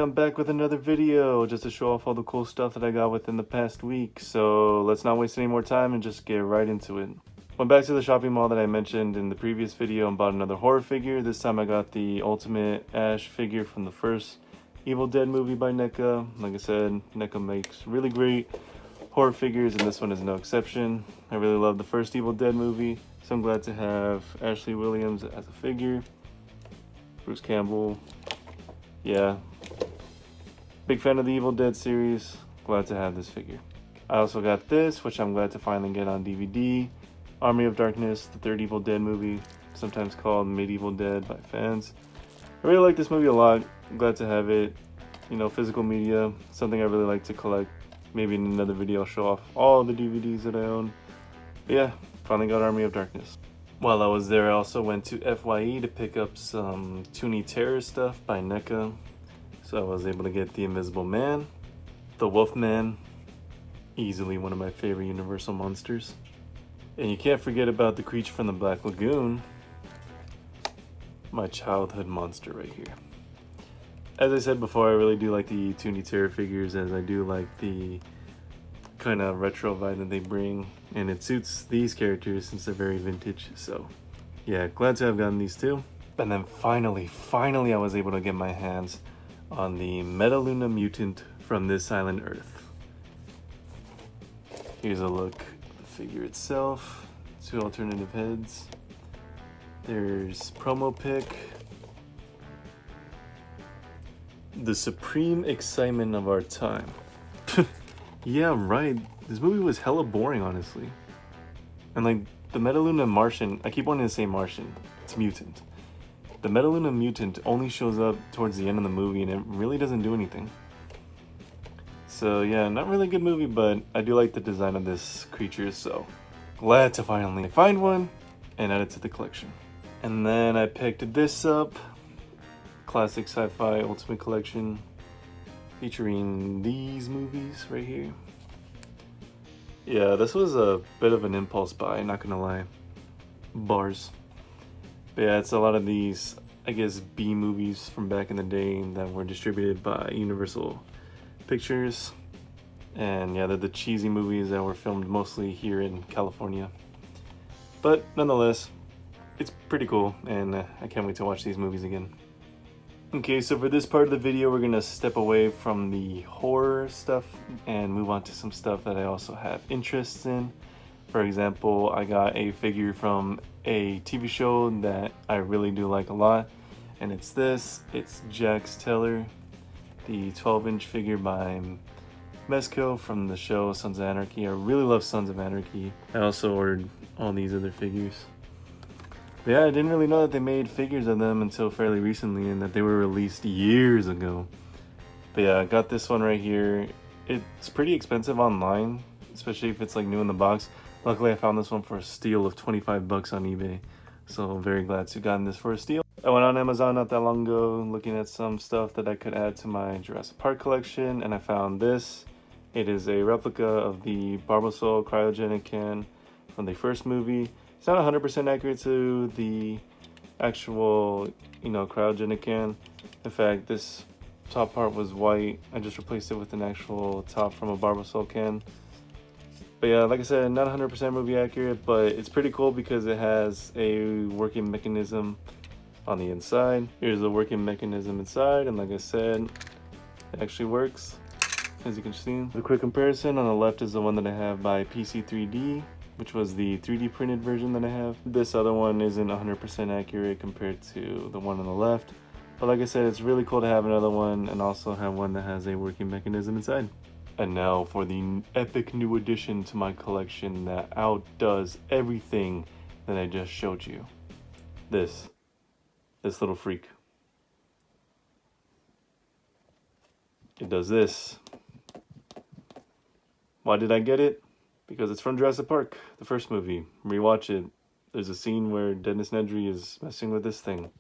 I'm back with another video just to show off all the cool stuff that I got within the past week. So let's not waste any more time and just get right into it. Went back to the shopping mall that I mentioned in the previous video and bought another horror figure. This time I got the ultimate Ash figure from the first Evil Dead movie by NECA. Like I said, NECA makes really great horror figures and this one is no exception. I really love the first Evil Dead movie, so I'm glad to have Ashley Williams as a figure. Bruce Campbell. Yeah, big fan of the Evil Dead series. Glad to have this figure. I also got this, which I'm glad to finally get on DVD. Army of Darkness, the third Evil Dead movie, sometimes called Medieval Dead by fans. I really like this movie a lot. I'm glad to have it. You know, physical media, something I really like to collect. Maybe in another video I'll show off all the DVDs that I own. But yeah, finally got Army of Darkness. While I was there, I also went to FYE to pick up some Toony Terror stuff by NECA. So I was able to get the Invisible Man, the Wolfman, easily one of my favorite Universal monsters. And you can't forget about the creature from the Black Lagoon, my childhood monster right here. As I said before, I really do like the Toony Terror figures, as I do like the kind of retro vibe that they bring, and it suits these characters since they're very vintage. So yeah, glad to have gotten these two. And then finally I was able to get my hands on the Metaluna Mutant from This Island Earth. Here's a look at the figure itself. Two alternative heads. There's promo pic. The supreme excitement of our time. Yeah, right. This movie was hella boring, honestly. And like, the Metaluna Martian, I keep wanting to say Martian. It's mutant. The Metaluna Mutant only shows up towards the end of the movie and it really doesn't do anything. So yeah, not really a good movie, but I do like the design of this creature, so glad to finally find one and add it to the collection. And then I picked this up. Classic Sci-Fi Ultimate Collection, featuring these movies right here. Yeah, this was a bit of an impulse buy, not gonna lie. Bars. But yeah, it's a lot of these, I guess, B movies from back in the day that were distributed by Universal Pictures. And yeah, they're the cheesy movies that were filmed mostly here in California. But nonetheless, it's pretty cool, and I can't wait to watch these movies again. Okay, so for this part of the video, we're gonna step away from the horror stuff and move on to some stuff that I also have interests in. For example, I got a figure from a TV show that I really do like a lot, and it's this. It's Jax Teller, the 12-inch figure by Mezco from the show Sons of Anarchy. I really love Sons of Anarchy. I also ordered all these other figures. But yeah, I didn't really know that they made figures of them until fairly recently and that they were released years ago. But yeah, I got this one right here. It's pretty expensive online, especially if it's like new in the box. Luckily, I found this one for a steal of 25 bucks on eBay. So I'm very glad to have gotten this for a steal. I went on Amazon not that long ago looking at some stuff that I could add to my Jurassic Park collection, and I found this. It is a replica of the Barbasol cryogenic can from the first movie. It's not 100% accurate to the actual, cryogenic can. In fact, this top part was white. I just replaced it with an actual top from a Barbasol can. But yeah, like I said, not 100% movie accurate, but it's pretty cool because it has a working mechanism on the inside. Here's the working mechanism inside, and like I said, it actually works, as you can see. The quick comparison, on the left is the one that I have by PC3D, which was the 3D printed version that I have. This other one isn't 100% accurate compared to the one on the left. But like I said, it's really cool to have another one and also have one that has a working mechanism inside. And now for the epic new addition to my collection that outdoes everything that I just showed you. This little freak. It does this. Why did I get it? Because it's from Jurassic Park, the first movie. Rewatch it. There's a scene where Dennis Nedry is messing with this thing.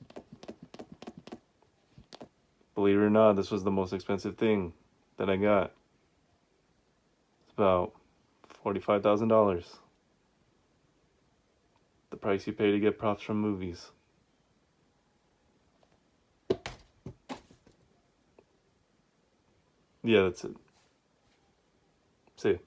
Believe it or not, this was the most expensive thing that I got. It's about $45,000. The price you pay to get props from movies. Yeah, that's it. See ya.